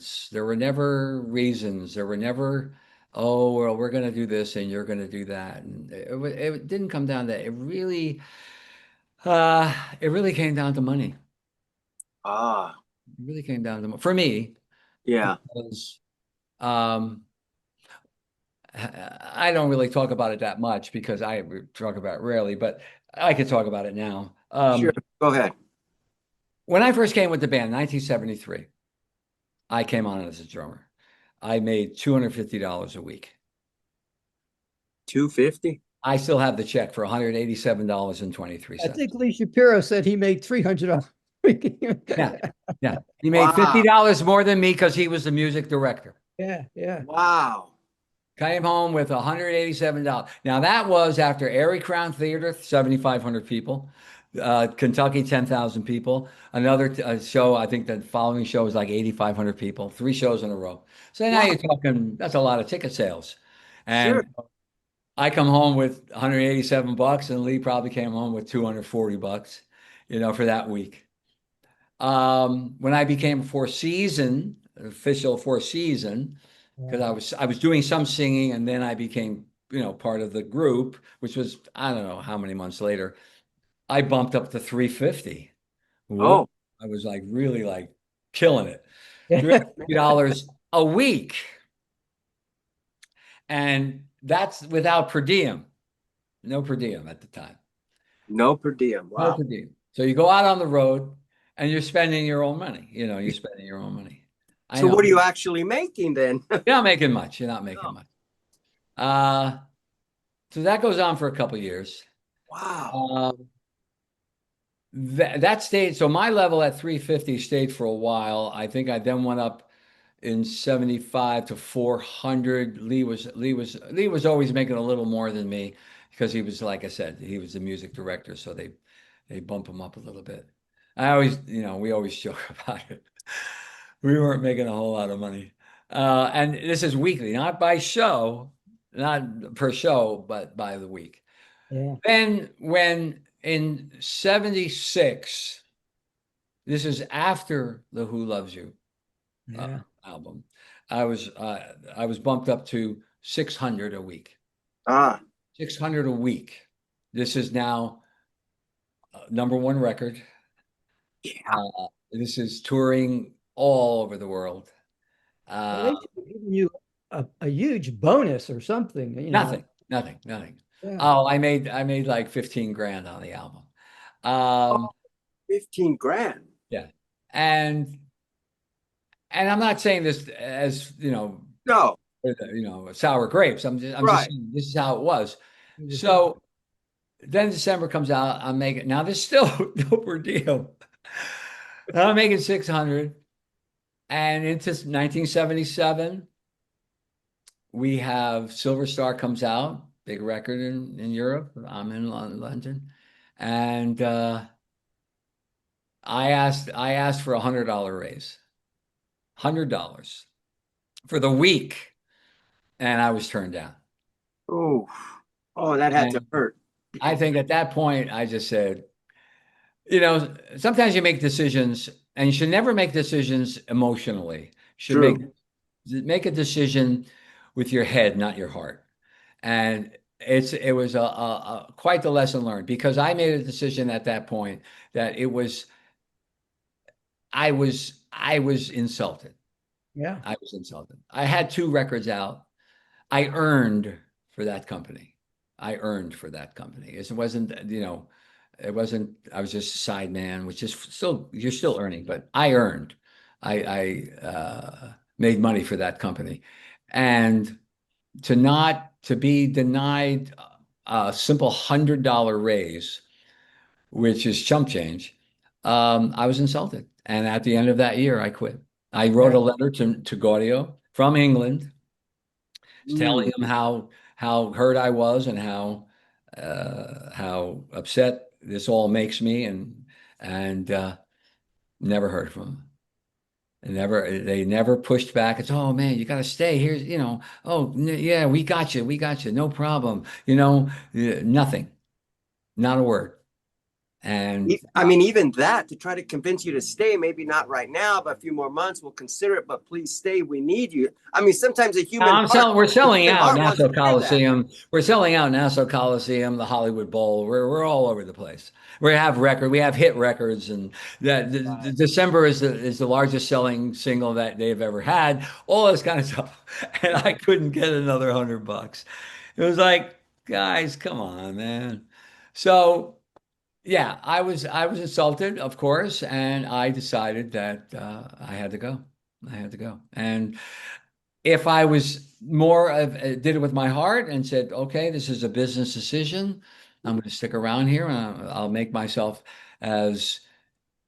demands. There were never reasons. There were never, oh, well, we're going to do this and you're going to do that. And it didn't come down to that. It really came down to money. Ah, It really came down to, for me, yeah, because um, I don't really talk about it that much because I talk about it rarely, but I could talk about it now. sure. Go ahead. When I first came with the band in 1973, I came on as a drummer. I made $250 a week. 250? I still have the check for $187.23. I think Lee Shapiro said he made $300. Yeah, yeah. He made Wow. $50 more than me because he was the music director. Yeah, yeah. Wow. Came home with $187. Now that was after Erie Crown Theater, 7,500 people. Kentucky, 10,000 people. Another show, I think the following show was like 8,500 people, 3 shows in a row. So now Wow. you're talking, that's a lot of ticket sales. Sure. And I come home with $187 and Lee probably came home with $240, for that week. When I became Four Season, official Four Season, because I was doing some singing and then I became, part of the group, which was, I don't know how many months later, I bumped up to 350. Whoa. Oh, I was like really like killing it. Yeah. $350 a week. And that's without per diem. No per diem at the time. no per diem. No Wow. per diem. So you go out on the road and you're spending your own money. You're spending your own money. I So know. what are you actually making then? You're not making much. You're not making Oh, much. Uh, so that goes on for a couple years. wow. Um, that stayed. So my level at 350 stayed for a while. I think I then went up in 75 to 400. Lee was always making a little more than me because he was, like I said, he was the music director. So they bump him up a little bit. We always joke about it. We weren't making a whole lot of money. And this is weekly, not by show, not per show, but by the week. Yeah. Then when in 76, this is after the Who Loves You Yeah. album, I was bumped up to 600 a week. Ah, 600 a week. This is now number one record. yeah. This is touring all over the world. Well, Uh, they should have given you a huge bonus or something, Nothing, nothing, nothing. Yeah. Oh, I made like 15 grand on the album. Um, 15 grand. yeah. And I'm not saying this as, No, sour grapes. I'm just right. saying this is how it was. It was just- So then December comes out, I'm making now there's still no per diem. I'm making 600 and into 1977 we have Silver Star comes out, big record in Europe. I'm in London, and I asked for $100 raise, $100 for the week, and I was turned down. Oh, oh, that had to And hurt. I think at that point I just said, sometimes you make decisions, and you should never make decisions emotionally. You should make True. make a decision with your head, not your heart. And it was quite the lesson learned because I made a decision at that point that I was insulted. Yeah. I was insulted. I had 2 records out. I earned for that company. I earned for that company. It wasn't, I was just a side man, which is still, you're still earning, but I earned. I made money for that company. And to be denied a simple $100 raise, which is chump change, I was insulted. And at the end of that year, I quit. I wrote Yeah. a letter to Gaudio from England, Mm. telling him how hurt I was and how upset this all makes me, and never heard from him. They never pushed back. It's, oh man, you got to stay here. Oh yeah, we got you, no problem. Nothing, not a word. And I mean, even that to try to convince you to stay, maybe not right now, but a few more months, we'll consider it. But please stay. We need you. I mean, sometimes a human I'm heart, selling. We're the selling human out heart wants Nassau to hear that. Coliseum. We're selling out Nassau Coliseum, the Hollywood Bowl. We're all over the place. We have record. We have hit records, and that the Right. December is the largest selling single that they've ever had. All this kind of stuff, and I couldn't get another $100. It was like, guys, come on, man. So yeah, I was insulted, of course, and I decided that I had to go. I had to go, and if I was more of did it with my heart and said, okay, this is a business decision. I'm going to stick around here and I'll make myself as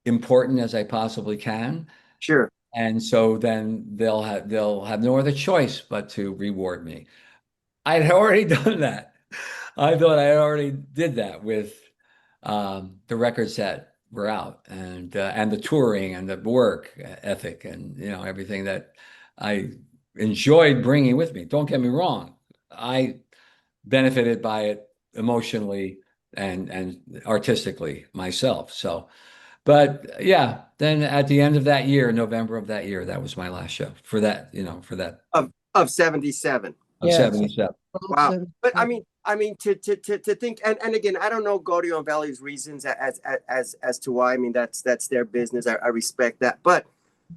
important as I possibly can. Sure. And so then they'll have no other choice but to reward me. I had already done that. I thought I already did that with the records that were out and the touring and the work ethic and everything that I enjoyed bringing with me. Don't get me wrong, I benefited by it emotionally and artistically myself. So, but yeah, then at the end of that year, November of that year, that was my last show for that, for that Of 77. of Yeah. So 77. Wow. But yeah. I mean to think and again, I don't know Gaudio and Valli's reasons as to why. I mean, that's their business. I respect that. But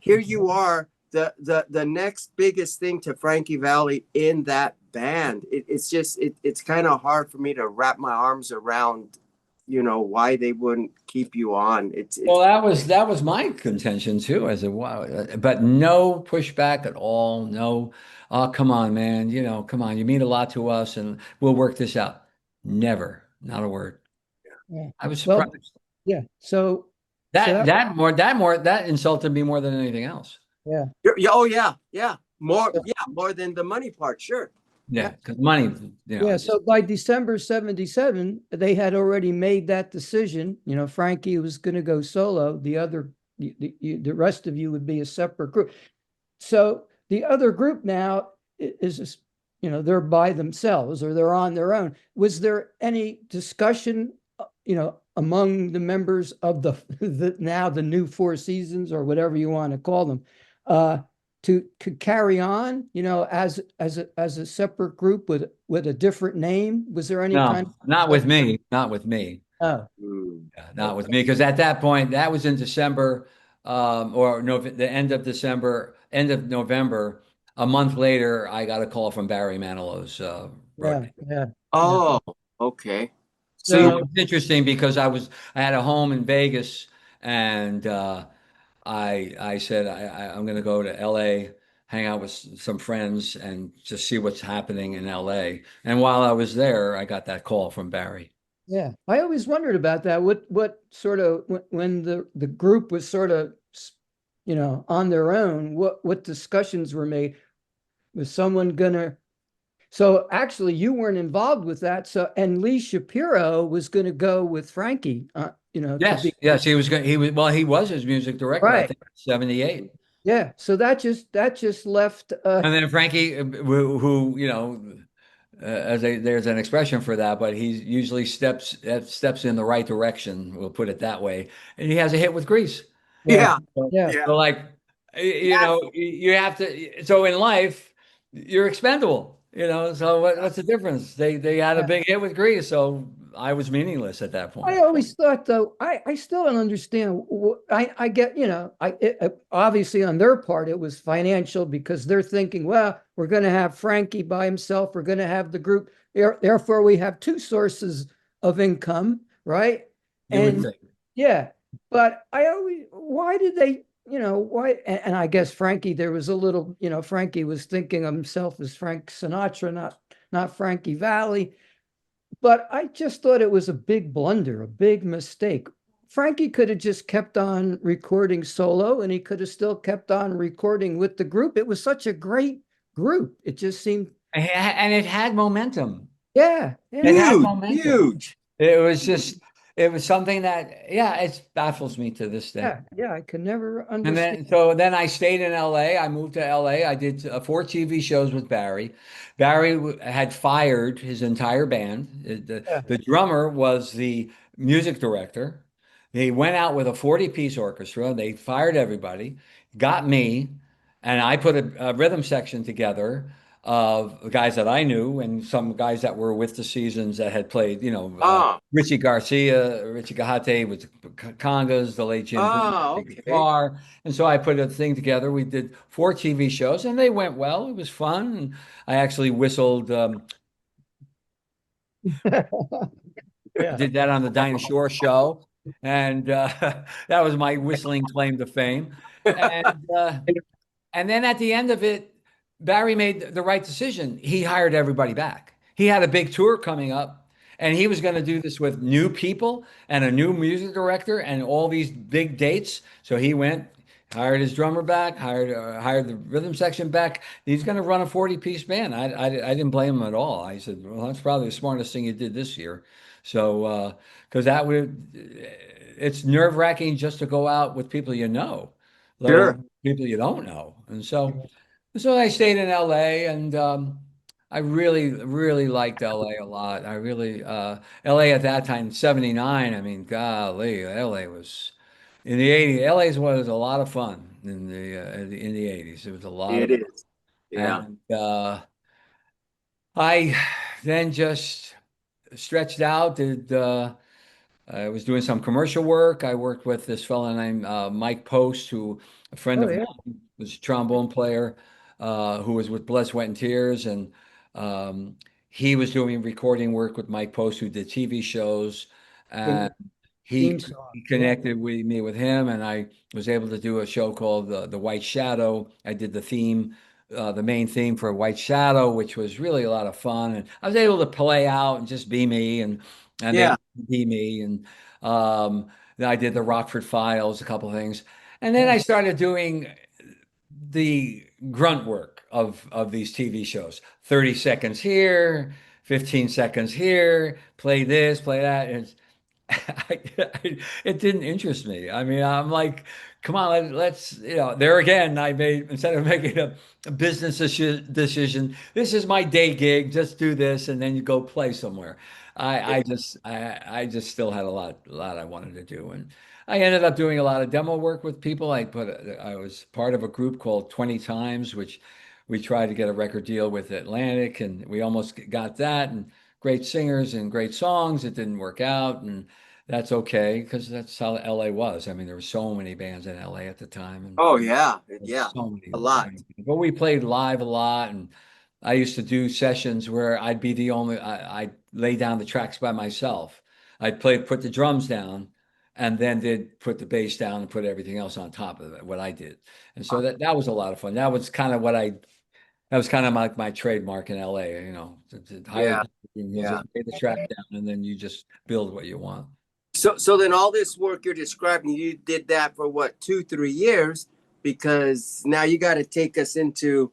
here you are, the next biggest thing to Frankie Valli in that band. It's just it's kind of hard for me to wrap my arms around, why they wouldn't keep you on. It's Well, that was my contention too, as a wow, but no pushback at all. No, oh, come on, man. Come on. You mean a lot to us, and we'll work this out. Never, not a word. Yeah. I was Well, surprised. yeah. So That that, that insulted me more than anything else. yeah. yeah, oh yeah. More than the money part, sure. Yeah, because money, Yeah, just so by December 77, they had already made that decision. Frankie was going to go solo. The rest of you would be a separate group. So the other group now is, they're by themselves or they're on their own. Was there any discussion, among the members of now the new Four Seasons or whatever you want to call them, uh, to carry on, as a separate group with a different name? Was there any kind no, not with me, not with me. of? Mm. Yeah, not with me, because at that point, that was in December, or no, the end of December, end of November. A month later, I got a call from Barry Manilow's Yeah, broadcast. yeah, yeah. Oh, okay. So So you So it's interesting because I had a home in Vegas, and I said I'm going to go to LA, hang out with some friends, and just see what's happening in LA. And while I was there, I got that call from Barry. yeah, I always wondered about that. What sort of when the group was sort of, on their own, what discussions were made? Was someone gonna? So actually, you weren't involved with that. So and Lee Shapiro was going to go with Frankie, to Yes, be yes, he was going. He was his music director. I right. think 78. Yeah. So that just left. And then Frankie, who there's an expression for that, but he usually steps in the right direction. We'll put it that way. And he has a hit with Grease. Yeah. yeah, So, Yeah. yeah. so like, you have to. So in life, you're expendable. So what's the difference? They had a Yeah. big hit with Grease, so I was meaningless at that I point. always thought though, I still don't understand. I get, obviously on their part, it was financial because they're thinking, well, we're going to have Frankie by himself. We're going to have the group. Therefore, we have two sources of income, right? You would And think. yeah, but why did they, why? And I guess Frankie, there was a little, Frankie was thinking of himself as Frank Sinatra, not Frankie Valli. But I just thought it was a big blunder, a big mistake. Frankie could have just kept on recording solo and he could have still kept on recording with the group. It was such a great group. It just seemed, And it had momentum. yeah, It yeah, had Huge, momentum. huge. It was just, it was something that, yeah, it baffles me to this day. yeah, yeah. I could never And understand. then I stayed in LA. I moved to LA. I did 4 TV shows with Barry. Barry had fired his entire band. The, Yeah, the drummer was the music director. He went out with a 40-piece orchestra. They fired everybody, got me, and I put a rhythm section together of the guys that I knew and some guys that were with the Seasons that had played, Ah, Richie Garcia, Richie Gahate with congas, the late Jim Brown okay. guitar. And so I put a thing together. We did 4 TV shows and they went well. It was fun. And I actually whistled, Yeah. did that on the Dinah Shore show. And that was my whistling claim to fame. And and then at the end of it, Barry made the right decision. He hired everybody back. He had a big tour coming up, and he was going to do this with new people and a new music director and all these big dates. So he went, hired his drummer back, hired the rhythm section back. He's going to run a 40-piece band. I didn't blame him at all. I said, well, that's probably the smartest thing you did this year. So, because it's nerve-wracking just to go out with people you know, let Sure. alone people you don't know. And so I stayed in LA and I really, really liked LA a lot. I really LA at that time, 79, I mean, golly, LA was in the 80s, LA was a lot of fun in the 80s. It was a lot It of is. Yeah. and I then just stretched out, did I was doing some commercial work. I worked with this fellow named Mike Post, who a friend Oh of yeah. mine was a trombone player, who was with Blood, Sweat, and Tears, and um, he was doing recording work with Mike Post, who did TV shows, In and theme he, song. he Yeah. connected with me with him, and I was able to do a show called the White Shadow. I did the theme. The main theme for White Shadow, which was really a lot of fun, and I was able to play out and just be me, and they Yeah. be me. And then I did the Rockford Files, a couple of things. And then Yeah. I started doing the grunt work of these TV shows. 30 seconds here, 15 seconds here, play this, play that. And it didn't interest me. I mean, I'm like, come on, let's, there again, I made, instead of making a business decision, this is my day gig, just do this, and then you go play somewhere. I just still had a lot I wanted to do. And I ended up doing a lot of demo work with people. I was part of a group called 20 Times, which we tried to get a record deal with Atlantic, and we almost got that. And great singers and great songs. It didn't work out, and that's okay because that's how LA was. I mean, there were so many bands in LA at the time, and Oh yeah. there's Yeah. so many. A lot. But we played live a lot, and I used to do sessions where I'd be the only. I'd lay down the tracks by myself. Put the drums down, and then did put the bass down and put everything else on top of it. What I did, and so that was a lot of fun. That was kind of like my trademark in LA, to hire Yeah. people and you Yeah. just lay the track down and then you just build what you want. So then all this work you're describing, you did that for what, 2, 3 years? Because now you got to take us into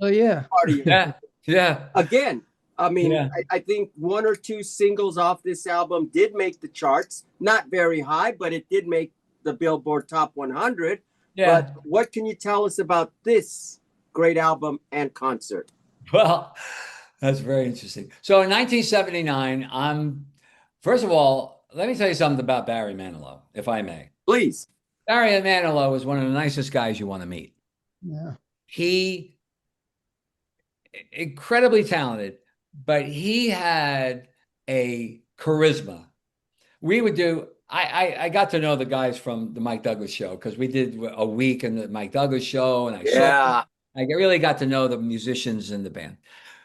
Oh yeah. part of your Yeah, yeah, again. I mean, yeah, I think 1 or 2 singles off this album did make the charts. Not very high, but it did make the Billboard Top 100. But yeah. what can you tell us about this great album and concert? Well, that's very interesting. So in 1979, first of all, let me tell you something about Barry Manilow, if I may. Please. Barry Manilow is one of the nicest guys you want to meet. Yeah. He incredibly talented, but he had a charisma. We would do. I got to know the guys from the Mike Douglas show because we did a week in the Mike Douglas show, and I saw. Yeah. I really got to know the musicians in the band.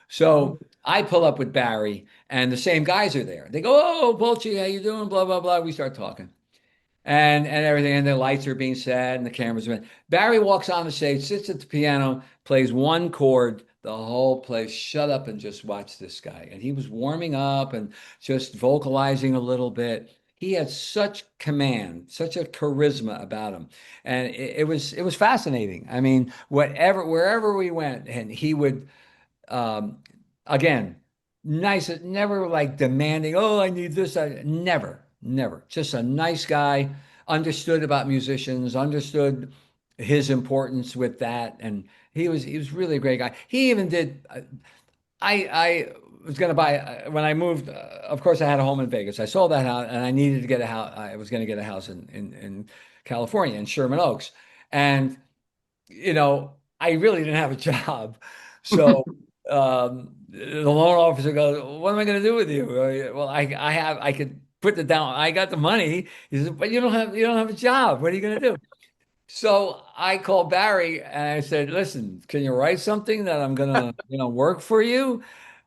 So I pull up with Barry, and the same guys are there. They go, "Oh, Polci, how you doing?" Blah blah blah. We start talking, and everything, and the lights are being set, and the cameras are. Barry walks on the stage, sits at the piano, plays one chord. The whole place shut up and just watch this guy. And he was warming up and just vocalizing a little bit. He had such command, such a charisma about him, and it was fascinating. I mean, wherever we went, and he would um, again, nice, never like demanding, oh, I need this. Never, never. Just a nice guy, understood about musicians, understood his importance with that. And he was really a great guy. He even did, I was going to buy when I moved. Of course, I had a home in Vegas. I sold that house, and I needed to get a house. I was going to get a house in California, in Sherman Oaks, and I really didn't have a job, so the loan officer goes, "What am I going to do with you?" Well, I could put the down. I got the money. He said, "But you don't have a job. What are you going to do?" So I called Barry and I said, "Listen, can you write something that I'm gonna, work for you?"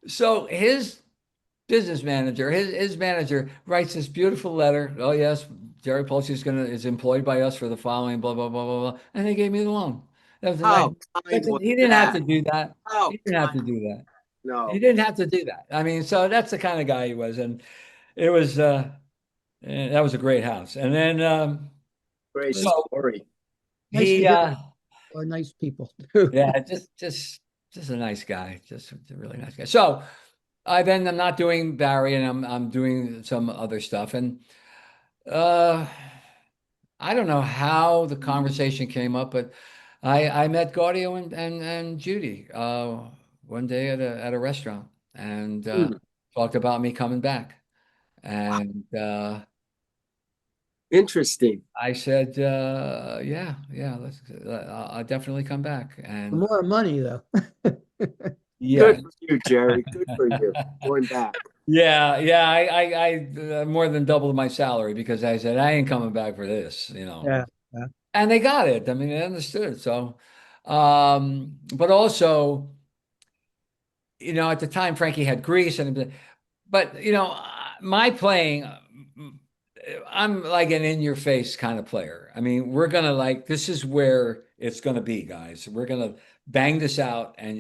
So his business manager, his manager writes this beautiful letter. Oh yes, Gerry Polci is employed by us for the following, blah blah blah blah blah, and they gave me the loan. That was a nice. How kind Listen, was he didn't have that? to do that. How He didn't have to kind? do that. He No, didn't have to do that. I mean, so that's the kind of guy he was, and it was that was a great house. And then great so story. Nice to he hear are nice people. yeah, just a nice guy, just a really nice guy. So I'm not doing Barry, and I'm doing some other stuff, and uh, I don't know how the conversation came up, but I met Gaudio and Judy one day at a restaurant, and Hmm. talked about me coming back, and Interesting. I said, yeah, yeah, I'll definitry come back, and More money though. yeah. Good for you, Gerry. Good for you. Going back. Yeah, yeah, I more than doubled my salary because I said I ain't coming back for this. Yeah. Yeah. And they got it. I mean, they understood. So, but also, at the time Frankie had Greece but my playing, I'm like an in-your-face kind of player. I mean, we're gonna this is where it's gonna be, guys. We're gonna bang this out, and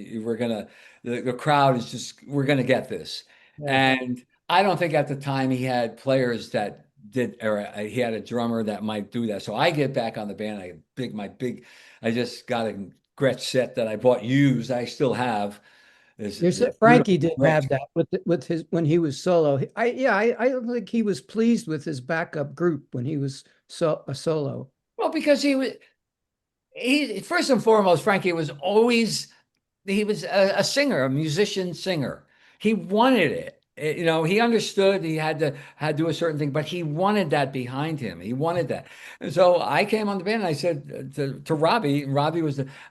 the crowd is we're gonna get this. Yeah. And I don't think at the time he had players that did, or he had a drummer that might do that. So I get back on the band. I just got a Gretsch set that I bought used. I still have. This Frankie did Gretsch. have that with his when he was solo. I don't think he was pleased with his backup group when he was a solo. Well, because he first and foremost, Frankie was always he was a singer, a musician singer. He wanted it. He understood he had to do a certain thing, but he wanted that behind him. He wanted that. And so I came on the band and I said to Robbie, and Robbie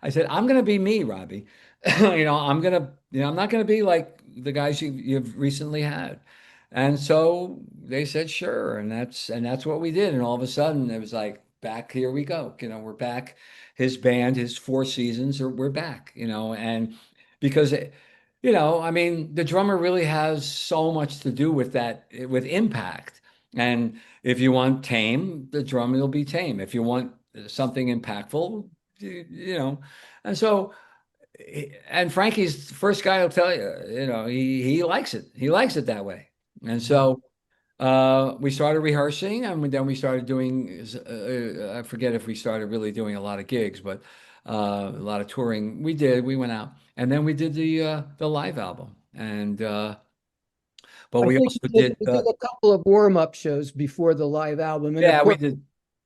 I said, I'm gonna be me, Robbie. I'm not gonna be like the guys you've recently had. And so they said, sure. And that's what we did. And all of a sudden it was like, back here we go. We're back. His band, his Four Seasons, we're back, and because I mean, the drummer really has so much to do with that, with impact. And if you want tame, the drum will be tame. If you want something impactful, you know. And so, and Frankie's the first guy will tell you, he likes it. He likes it that way. And so we started rehearsing, and then we started doing. I forget if we started really doing a lot of gigs, but a lot of touring. We did. We went out, and then we did the live album, and but I we think also did. we did a couple of warm-up shows before the live album, and of Yeah, we course, did.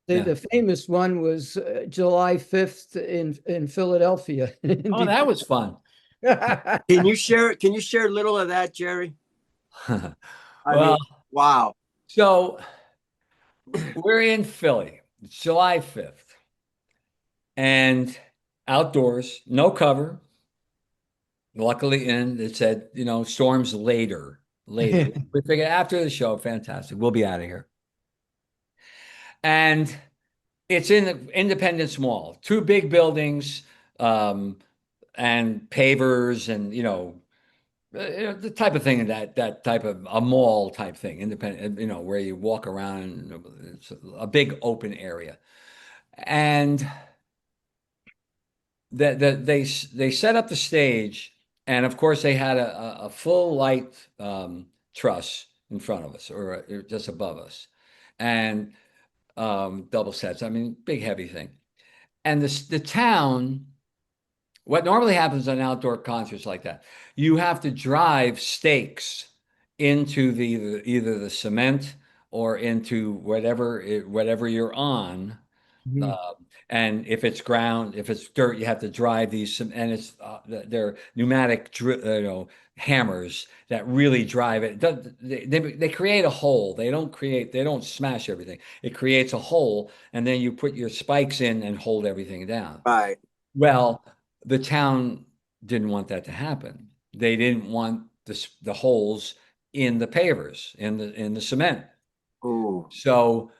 the, Yeah. the famous one was July 5th in Philadelphia. Oh, that was fun. Can you share a little of that, Gerry? I Well, mean, wow. so we're in Philly. It's July 5th, and outdoors, no cover. Luckily, it said, storms later. Later. We figured after the show, fantastic. We'll be out of here. And it's in the Independence Mall, two big buildings, um, and pavers, and the type of thing that type of a mall type thing, independent, where you walk around. It's a big open area, and they set up the stage, and of course they had a full light truss in front of us, or just above us, and double sets. I mean, big heavy thing. And the town, what normally happens on outdoor concerts like that, you have to drive stakes into either the cement or into whatever you're on. Mhm. Uh, And if it's ground, if it's dirt, you have to drive these, and it's they're pneumatic, hammers that really drive it. They create a hole. They don't smash everything. It creates a hole, and then you put your spikes in and hold everything down. Right. Well, the town didn't want that to happen. They didn't want the holes in the pavers, in the cement. Ooh. So,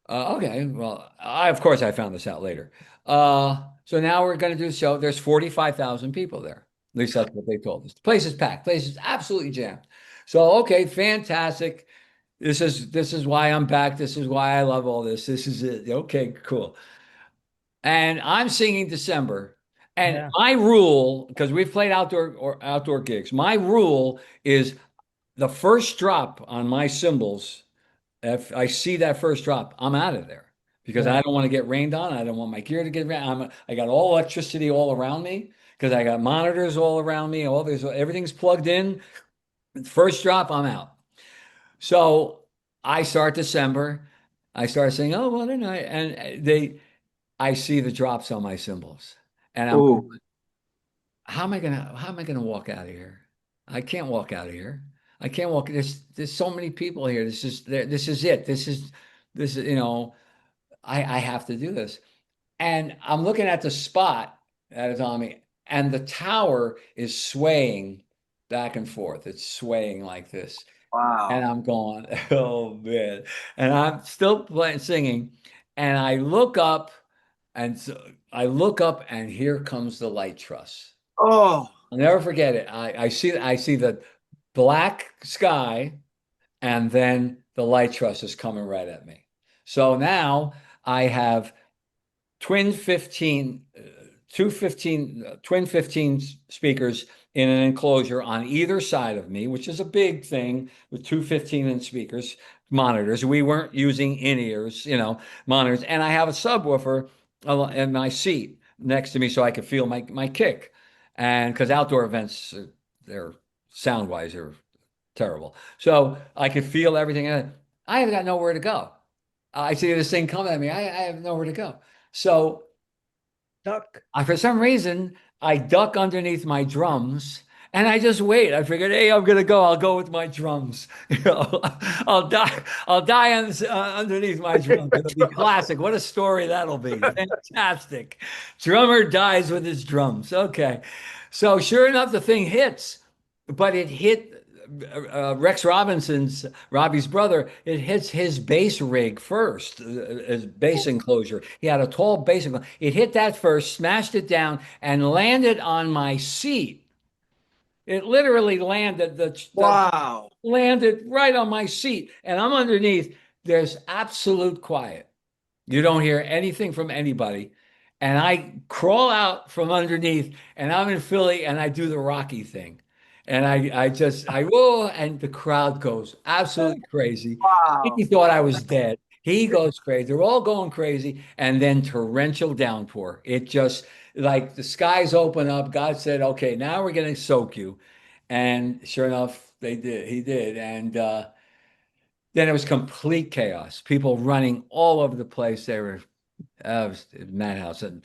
okay, well, of course I found this out later. So now we're going to do the show. There's 45,000 people there. At least that's what they told us. The place is packed. The place is absolutely jammed. So, okay, fantastic. This is why I'm back. This is why I love all this. This is it. Okay, cool. And I'm singing December. And Yeah. my rule, because we've played outdoor gigs, my rule is the first drop on my cymbals. If I see that first drop, I'm out of there because Yeah. I don't want to get rained on. I don't want my gear to get rained. I got all electricity all around me because I got monitors all around me. Everything's plugged in. First drop, I'm out. So I start December. I start saying, "Oh, what a night!" And I see the drops on my cymbals, and I'm Ooh. how am I gonna walk out of here? I can't walk out of here. I can't walk. There's so many people here. This is it. This is I have to do this. And I'm looking at the spot that is on me, and the tower is swaying back and forth. It's swaying like this. And Wow. I'm going, oh man. And I'm still playing singing. And I look up and here comes the light truss. Oh. I'll never forget it. I see the black sky, and then the light truss is coming right at me. So now I have twin 15, two 15, twin 15 speakers in an enclosure on either side of me, which is a big thing with two 15-inch speakers, monitors. We weren't using in-ears, monitors. And I have a subwoofer in my seat next to me so I could feel my kick. And because outdoor events, they're sound-wise, are terrible. So I could feel everything. And I have got nowhere to go. I see this thing coming at me. I have nowhere to go. So Duck. for some reason, I duck underneath my drums and I just wait. I figured, hey, I'm gonna go. I'll go with my drums. I'll die. I'll die underneath my drums. It'll be classic. What a story that'll be. Fantastic. Drummer dies with his drums. Okay. So sure enough, the thing hits, but it hit Rex Robbie's brother. It hits his bass rig first, his bass enclosure. He had a tall bass enclosure. It hit that first, smashed it down, and landed on my seat. It literally landed Wow. landed right on my seat, and I'm underneath. There's absolute quiet. You don't hear anything from anybody. And I crawl out from underneath, and I'm in Philly, and I do the Rocky thing. And whoa, and the crowd goes absolutely crazy. Wow. He thought I was dead. He goes crazy. They're all going crazy. And then torrential downpour. It just, like, the skies open up. God said, okay, now we're going to soak you. And sure enough, they did. He did. And then it was complete chaos. People running all over the place. They were it was madhouse. And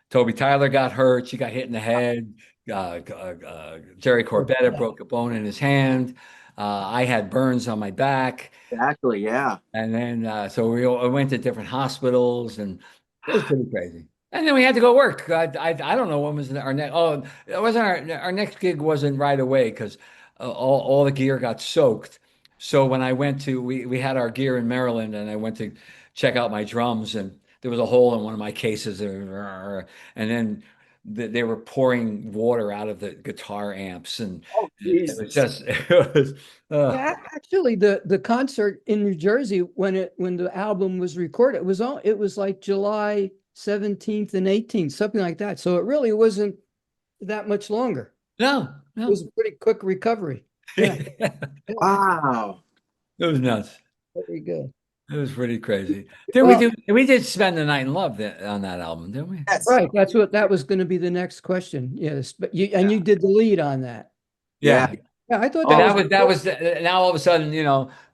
Toby Tyler got hurt. She got hit in the head. Jerry Corbetta broke a bone in his hand. I had burns on my back. Exactly. Yeah. And then, so we went to different hospitals, and it was pretty crazy. And then we had to go work. I don't know when was our next. Oh, it wasn't our next gig wasn't right away because all the gear got soaked. So when I went to we had our gear in Maryland, and I went to check out my drums, and there was a hole in one of my cases, and then they were pouring water out of the guitar amps, and Oh, it was Jesus. just it was. Yeah, actually, the concert in New Jersey when the album was recorded, it was like July 17th and 18th, something like that. So it really wasn't that much longer. No, It no. was a pretty quick recovery. Yeah, Wow. It was nuts. very good. It was pretty crazy. Did we Well, do? We did spend the night in love on that album, didn't we? Yes. right, that was going to be the next question. Yes, but you did the lead on that. Yeah. Yeah. Yeah, I thought And Oh, that was now all of a sudden,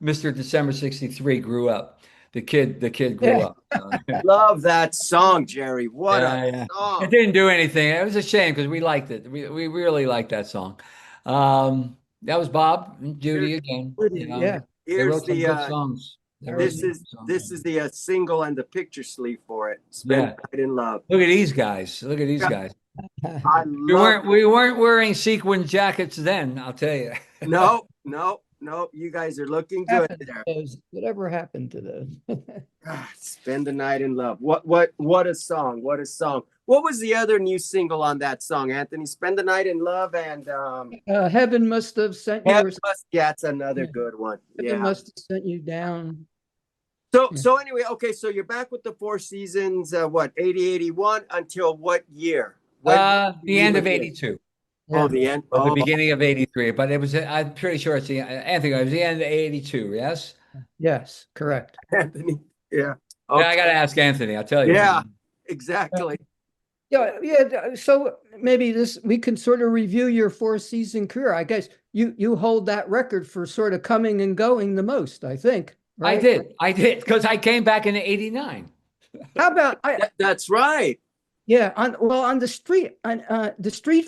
Mr. December 63 grew up. the kid grew Yeah. up. Love that song, Gerry. What a Yeah, yeah. It song. didn't do anything. It was a shame because we liked it. We really liked that song. That was Bob and Here- Judy again. Yeah. They Here's wrote some the good songs. They wrote this some is good songs. this is the single and the picture sleeve for it. Spend Yeah. the Night in Love. Look at these guys. Look at these Yeah, guys. I We love weren't we weren't wearing sequin jackets then, I'll tell you. no, no, no. You guys are looking good Happened to there. those? Whatever happened to those? God, Spend the Night in Love. What a song. What a song. What was the other new single on that song, Anthony? Spend the Night in Love and Heaven must have sent you, Heaven or yeah, that's another yeah, good one. heaven Yeah. must have sent you down. So Yeah. so anyway, okay, so you're back with the Four Seasons, what, 80, 81 until what year? When did The you end of begin? 82 Oh, Yeah. the end. or the Oh, beginning of 83, but it was I'm pretty sure it's the Anthony, it was the end of 82, yes? Yes, correct. Anthony. Yeah. Yeah, I Okay. got to ask Anthony, I'll tell you. Yeah, exactly. Yeah. So maybe we can sort of review your four-season career. I guess you hold that record for sort of coming and going the most, I think, right? I did, because I came back in 89. How about That's right. yeah, on the Street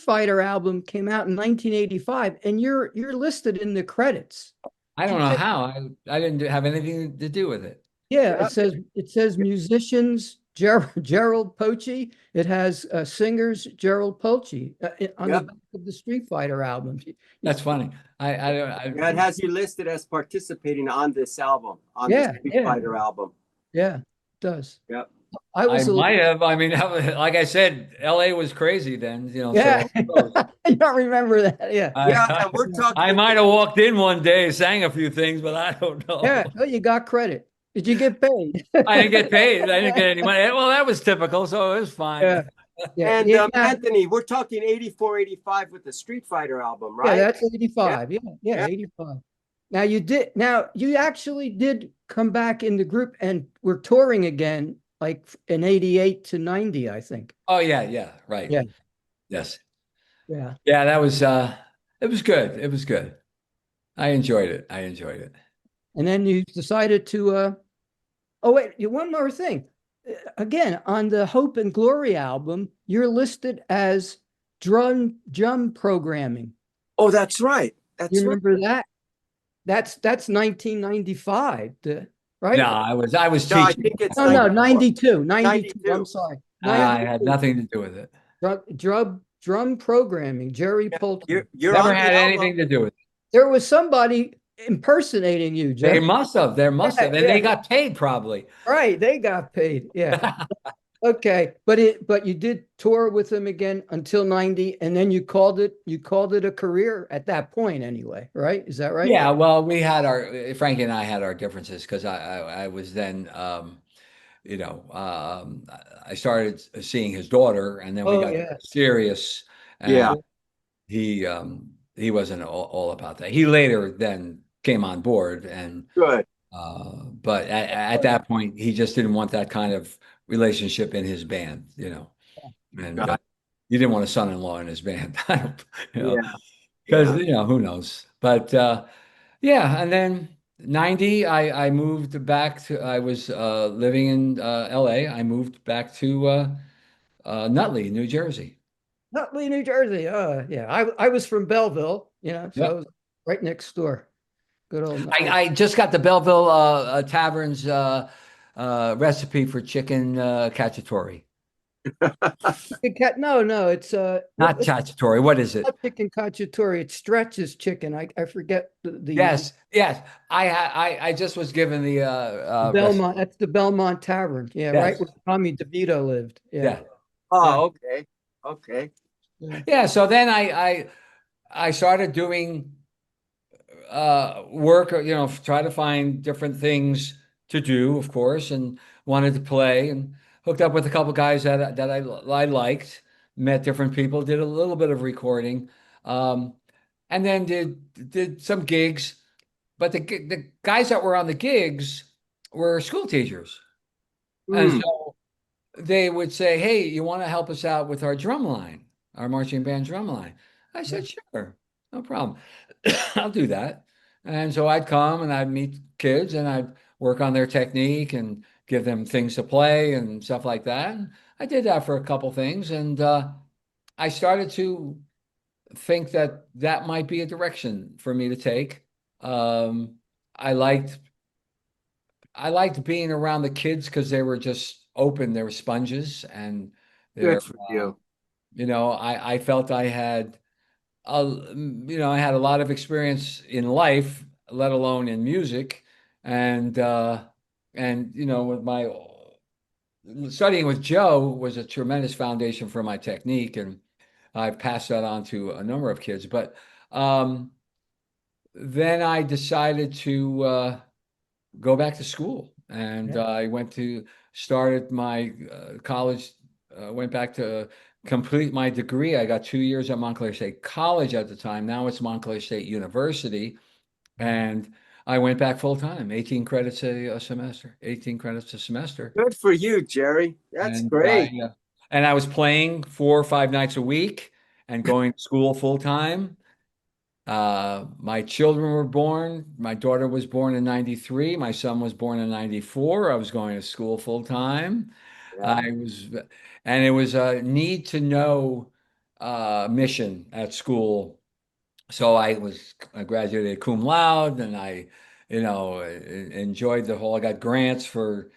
Fighter album came out in 1985, and you're listed in the credits. I don't know how. I didn't have anything to do with it. Yeah, Yeah. it says musicians Gerald Polci. It has singers Gerald Polci on Yeah. the back of the Street Fighter album. That's funny. I don't. Yeah, it has you listed as participating on this album, on Yeah, the Street yeah. Fighter album. Yeah, it does. Yep. I I was a little, might have. I mean, like I said, LA was crazy then, yeah. so who knows? I don't remember that. Yeah, Yeah, I, and we're talking I might have walked in one day, sang a few things, but I don't yeah. know. Oh, you got credit. Did you get paid? I didn't get paid. I didn't get any money. Well, that was typical, so it was fine. Yeah, yeah, and yeah. Anthony, we're talking 84, 85 with the Street Fighter album, Yeah, right? that's 85. Yeah, Yeah. 85. Now you actually did come back in the group and were touring again, like in 88 to 90, I think. Oh yeah, right. Yeah. Yes. Yeah. Yeah, that was it was good. It was good. I enjoyed it. I enjoyed it. And then you decided to oh wait, one more thing. Again, on the Hope and Glory album, you're listed as drum programming. Oh, that's right. That's You right. remember that? That's 1995, right? No, I was No, I teaching. think it's Oh no, 94. 92. I'm sorry. I had nothing to do with it. Drum programming, Gerry Polci. You're Never on the had album. anything to do with it. There was somebody impersonating you, They Jerry. must have. There must have. And Yeah. they got paid probably. Right, they got paid. Yeah. Okay, but you did tour with them again until 90, and then you called it a career at that point anyway, right? Is that right? Yeah, well, we had Frankie and I had our differences because I was then, I started seeing his daughter, and then we Oh got yeah. serious. And Yeah. he wasn't all about that. He later then came on board, and Good. but at that point, he just didn't want that kind of relationship in his band, and Got it. he didn't want a son-in-law in his band, Yeah. because who knows. But yeah, and then 90, I moved back to. I was living in LA. I moved back to Nutley, New Jersey. Nutley, New Jersey. Yeah. I was from Belleville, so Yep. I was right next door. Good old Nutley. I just got the Belleville Tavern's recipe for chicken cacciatore. No, it's Not cacciatore. What is it? not chicken cacciatore. It stretches chicken. I forget the Yes. I just was given the Belmont. That's the Belmont Tavern. Yeah, Yes. right where Tommy DeVito lived. Yeah. Oh, okay. Okay. Yeah. So then I started doing work, try to find different things to do, of course, and wanted to play, and hooked up with a couple guys that I liked, met different people, did a little bit of recording, and then did some gigs. But the guys that were on the gigs were school teachers, and Mm. so they would say, "Hey, you want to help us out with our drum line, our marching band drum line?" I said, "Sure, no problem. I'll do that." And so I'd come and I'd meet kids and I'd work on their technique and give them things to play and stuff like that. And I did that for a couple things, and I started to think that that might be a direction for me to take. Um, I liked I liked being around the kids because they were just open, they were sponges, and they're Good for you. I felt I had I had a lot of experience in life, let alone in music, and with my studying with Joe was a tremendous foundation for my technique, and I've passed that on to a number of kids. But um, then I decided to go back to school, and Yeah. I went to started my college. Went back to complete my degree. I got 2 years at Montclair State College at the time. Now it's Montclair State University, and I went back full time, 18 credits a semester, 18 credits a semester. Good for you, Gerry. That's And great. I was playing 4 or 5 nights a week and going to school full time. My children were born. My daughter was born in 93. My son was born in 94. I was going to school full time. Yeah. I was, and it was a need to know mission at school. So I graduated cum laude, and enjoyed the whole. I got grants for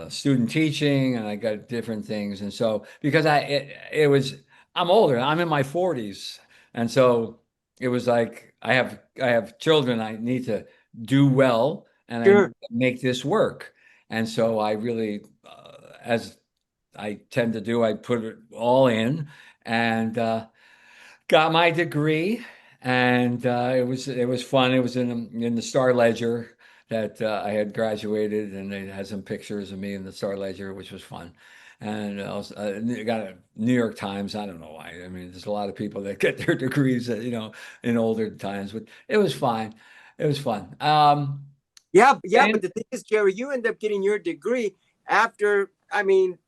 student teaching, and I got different things. And so because it was I'm older, I'm in my 40s, and so it was like I have children. I need to do well, and I need Sure. to make this work. And so I really, as I tend to do, I put it all in, and got my degree, and it was fun. It was in the Star Ledger that I had graduated, and they had some pictures of me in the Star Ledger, which was fun. And I got a New York Times. I don't know why. I mean, there's a lot of people that get their degrees, in older times, but it was fine. It was fun. Yeah, yeah, And but the thing is, Gerry, you end up getting your degree after, I mean,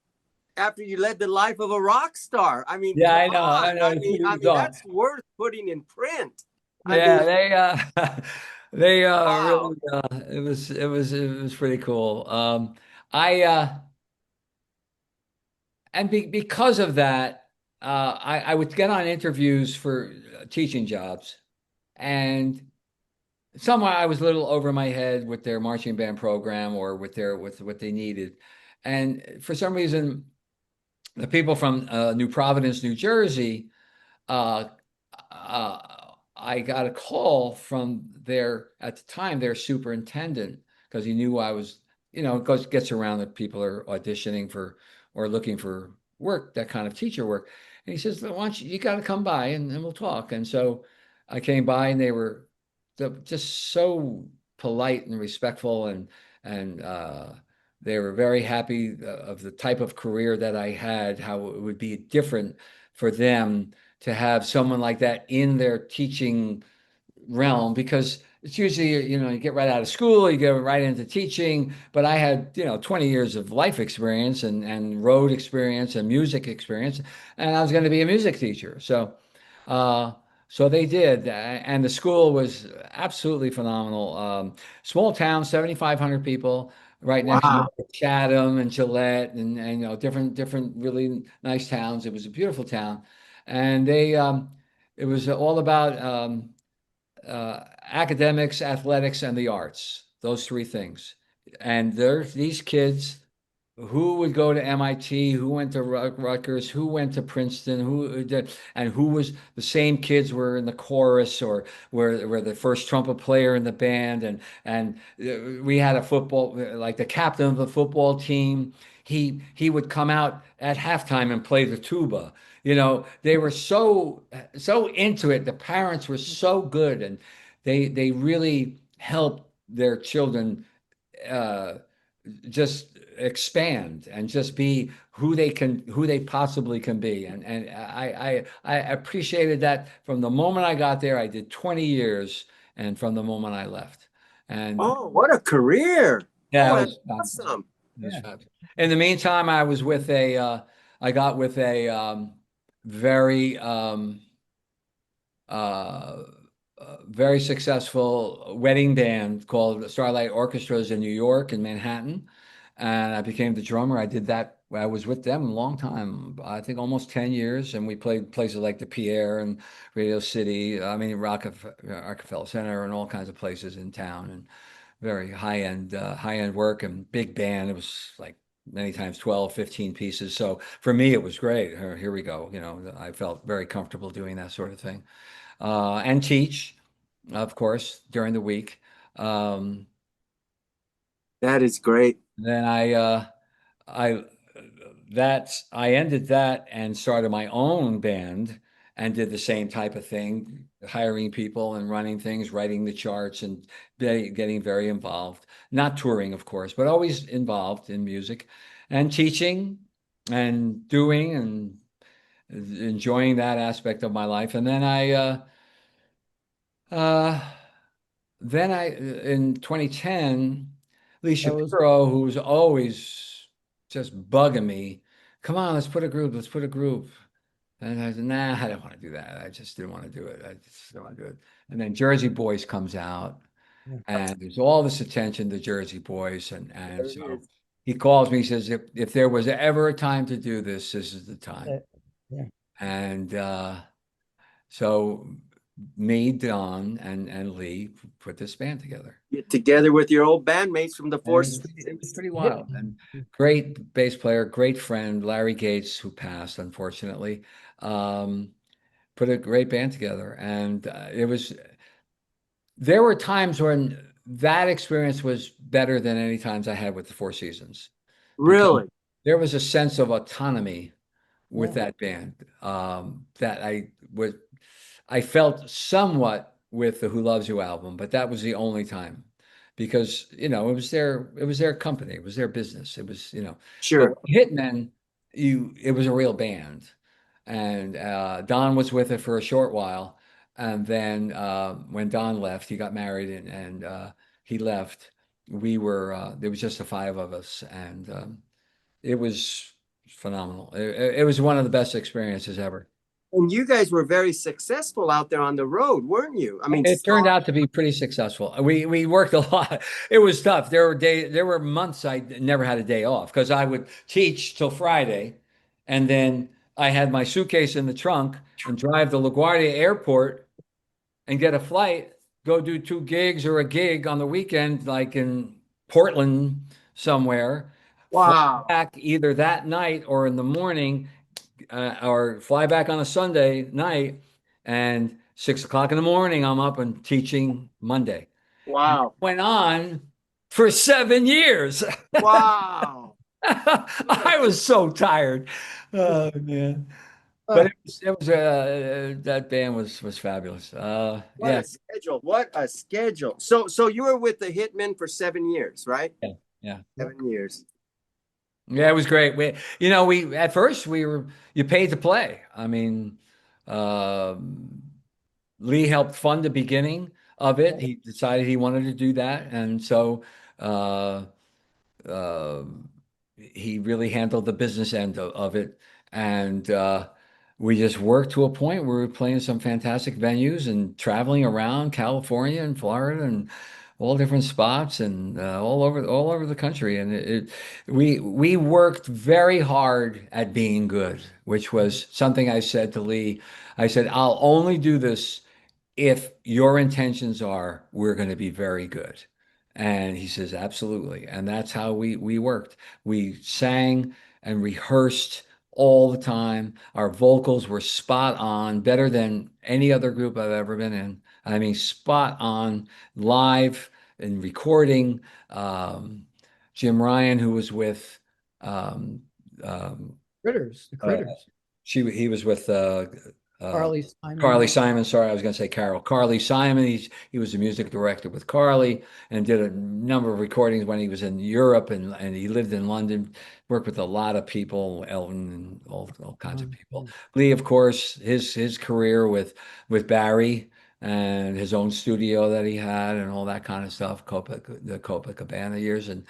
after you led the life of a rock star. I mean, yeah, come I on. know. I mean, that's worth putting in print. I Yeah, mean, they wow. really it was pretty cool. I and because of that, I would get on interviews for teaching jobs, and somewhere I was a little over my head with their marching band program or with what they needed, and for some reason, the people from New Providence, New Jersey, uh, uh, I got a call from at the time, their superintendent, because he knew I was, it gets around that people are auditioning for or looking for work, that kind of teacher work. And he says, "Why don't you got to come by, and we'll talk." And so I came by, and they were just so polite and respectful, and they were very happy of the type of career that I had, how it would be different for them to have someone like that in their teaching realm, because it's usually, you get right out of school, you go right into teaching. But I had, 20 years of life experience and road experience and music experience, and I was going to be a music teacher. Uh, so they did, and the school was absolutely phenomenal. Small town, 7,500 people, right next door Wow. to Chatham and Gillette, and different really nice towns. It was a beautiful town, and it was all about academics, athletics, and the arts. Those three things. And there's these kids who would go to MIT, who went to Rutgers, who went to Princeton, who did, and who was the same kids were in the chorus or were the first trumpet player in the band, and we had a football, like the captain of the football team. He would come out at halftime and play the tuba. They were so into it. The parents were so good, and they really helped their children uh, just expand and just be who they possibly can be. And I appreciated that from the moment I got there. I did 20 years, and from the moment I left. And Oh, what a career. yeah, Oh, it that's was fabulous. awesome. It was Yeah. fabulous. In the meantime, I got with a very uh very successful wedding band called Starlight Orchestras in New York and Manhattan. And I became the drummer. I did that. I was with them a long time, I think almost 10 years. And we played places like the Pierre and Radio City, I mean, Rockefeller Center and all kinds of places in town. And very high end work and big band. It was like many times 12, 15 pieces. So for me, it was great. Here we go. You know, I felt very comfortable doing that sort of thing. And teach, of course, during the week. Um, That is great. then I I ended that and started my own band and did the same type of thing, hiring people and running things, writing the charts and getting very involved. Not touring, of course, but always involved in music and teaching and doing and enjoying that aspect of my life. And uh, then in 2010, Lee That was Shapiro, who was always just bugging me, come on, let's put a group. And I said, nah, I don't want to do that. I just didn't want to do it. I just don't want to do it. And then Jersey Boys comes out, yeah, and there's all this attention to Jersey Boys. And There it so is. he calls me, he says, if there was ever a time to do this, this is the time. yeah. And so me, Don, and Lee put this band together. Get together with your old bandmates from the And Four it was Seasons. pretty wild. And great bass player, great friend, Larry Gates, who passed, unfortunately, um, put a great band together. And there were times when that experience was better than any times I had with the Four Seasons because Really? there was a sense of autonomy with Yeah. that band that I felt somewhat with the Who Loves You album, but that was the only time because it was their company, it was their business, it was But Sure. with Hitmen, it was a real band, and Don was with it for a short while, and then when Don left, he got married and he left. There was just the five of us, and it was phenomenal. It was one of the best experiences ever. And you guys were very successful out there on the road, weren't you? I mean, It turned out to be pretty successful. We worked a lot. It was tough. There were months I never had a day off because I would teach till Friday, and then I had my suitcase in the trunk and drive to LaGuardia Airport and get a flight, go do two gigs or a gig on the weekend, like in Portland somewhere, fly wow. back either that night or in the morning, or fly back on a Sunday night, and 6 o'clock in the morning, I'm up and teaching Monday. And it Wow. went on for 7 years. Wow. I was so tired. Oh man. But Uh, that band was fabulous. What Yeah, a schedule. What a schedule. So you were with the Hitmen for 7 years, right? yeah, yeah. 7 years. Yeah, it was great. We at first you paid to play. I mean, um, Lee helped fund the beginning of it. He decided he wanted to do that, and so uh, uh, he really handled the business end of it. And we just worked to a point where we were playing some fantastic venues and traveling around California and Florida and all different spots and all over the country. And we worked very hard at being good, which was something I said to Lee. I said, I'll only do this if your intentions are we're going to be very good. And he says, absolutely. And that's how we worked. We sang and rehearsed all the time. Our vocals were spot on, better than any other group I've ever been in. I mean, spot on live and recording. Um, Jim Ryan, who was with um, um, the uh, critters. he was with uh, Carly Simon. Carly Simon. Sorry, I was going to say Carol. Carly Simon. He was the music director with Carly and did a number of recordings when he was in Europe and he lived in London. Worked with a lot of people, Elton and all kinds of people. Yeah. Lee, of course, his career with Barry and his own studio that he had and all that kind of stuff. The Copacabana years and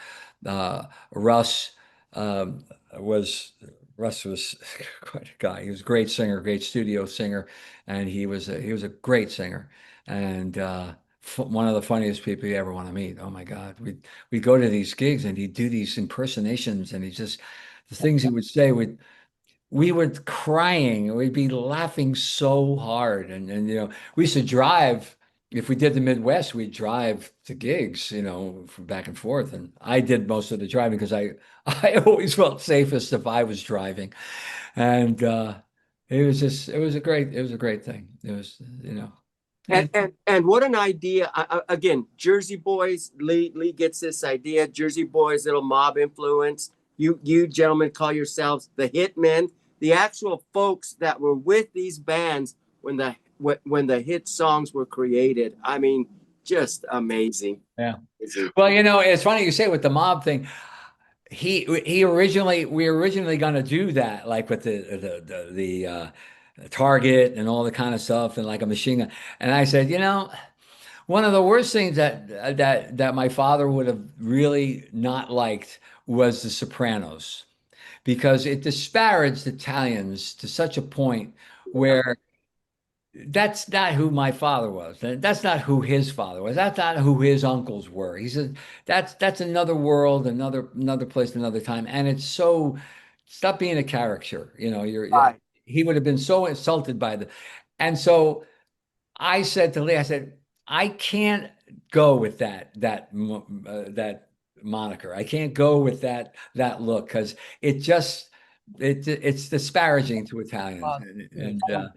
Russ was Russ was quite a guy. He was a great singer, great studio singer, and he was a great singer, and one of the funniest people you ever want to meet. Oh my God, we go to these gigs and he'd do these impersonations, and he just the things he would say would we were crying. We'd be laughing so hard. And we used to drive. If we did the Midwest, we'd drive to gigs, from back and forth. And I did most of the driving because I always felt safest if I was driving. And it was a great thing. It was, And and and what an idea! Again, Jersey Boys. Lee gets this idea. Jersey Boys, little mob influence. You gentlemen call yourselves the Hitmen. The actual folks that were with these bands when the hit songs were created. I mean, just amazing. yeah. Amazing. Well, it's funny you say with the mob thing. We were originally going to do that, like with the target and all the kind of stuff, and like a machine gun. And I said, one of the worst things that my father would have really not liked was The Sopranos, because it disparaged Italians to such a point where that's not who my father was. That's not who his father was. That's not who his uncles were. He said that's another world, another place, another time. And it's so stop being a caricature. Right. He would have been so insulted by and so I said to Lee, I said, I can't go with that moniker. I can't go with that look because it's disparaging to Italians, and so